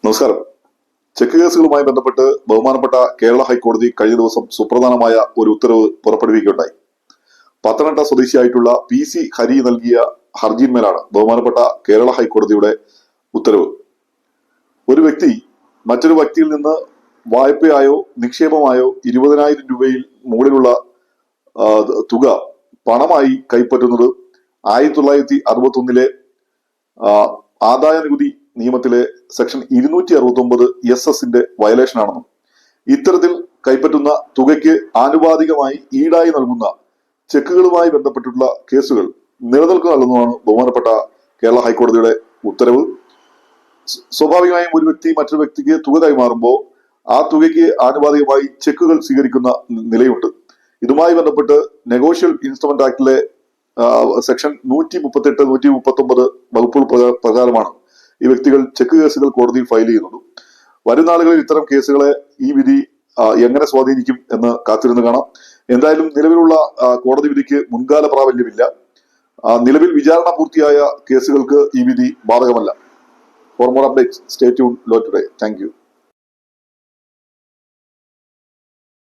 നമസ്കാരം. ചെക്ക് കേസുകളുമായി ബന്ധപ്പെട്ട് ബഹുമാനപ്പെട്ട കേരള ഹൈക്കോടതി കഴിഞ്ഞ ദിവസം സുപ്രധാനമായ ഒരു ഉത്തരവ് പുറപ്പെടുവിക്കുകയുണ്ടായി. പത്തനംതിട്ട സ്വദേശിയായിട്ടുള്ള PC ഹരി നൽകിയ ഹർജിയിന്മേലാണ് ബഹുമാനപ്പെട്ട കേരള ഹൈക്കോടതിയുടെ ഉത്തരവ്. ഒരു വ്യക്തി മറ്റൊരു വ്യക്തിയിൽ നിന്ന് വായ്പയായോ നിക്ഷേപമായോ 20,000 രൂപയിൽ മുകളിലുള്ള തുക പണമായി കൈപ്പറ്റുന്നത് 1961 ആദായ നികുതി നിയമത്തിലെ സെക്ഷൻ 269 SS വയലേഷൻ ആണെന്നും ഇത്തരത്തിൽ കൈപ്പറ്റുന്ന തുകയ്ക്ക് ആനുപാതികമായി ഈടായി നൽകുന്ന ചെക്കുകളുമായി ബന്ധപ്പെട്ടിട്ടുള്ള കേസുകൾ നിലനിൽക്കുന്നതല്ലെന്നുമാണ് ബഹുമാനപ്പെട്ട കേരള ഹൈക്കോടതിയുടെ ഉത്തരവ്. സ്വാഭാവികമായും ഒരു വ്യക്തി മറ്റൊരു വ്യക്തിക്ക് തുക കൈമാറുമ്പോൾ ആ തുകയ്ക്ക് ആനുപാതികമായി ചെക്കുകൾ സ്വീകരിക്കുന്ന നിലയുണ്ട്. ഇതുമായി ബന്ധപ്പെട്ട് നെഗോഷ്യൽ ഇൻസ്ട്രുമെന്റ് ആക്ടിലെ സെക്ഷൻ 138, 139 വകുപ്പുകൾ പ്രകാരമാണ് ഈ വ്യക്തികൾ ചെക്ക് കേസുകൾ കോടതിയിൽ ഫയൽ ചെയ്യുന്നത്. വരും നാളുകളിൽ ഇത്തരം കേസുകളെ ഈ വിധി എങ്ങനെ സ്വാധീനിക്കും എന്ന് കാത്തിരുന്ന് കാണാം. എന്തായാലും നിലവിലുള്ള കോടതി വിധിക്ക് മുൻകാല പ്രാബല്യമില്ല. നിലവിൽ വിചാരണ പൂർത്തിയായ കേസുകൾക്ക് ഈ വിധി ബാധകമല്ല. For more updates stay tuned law today. Thank U.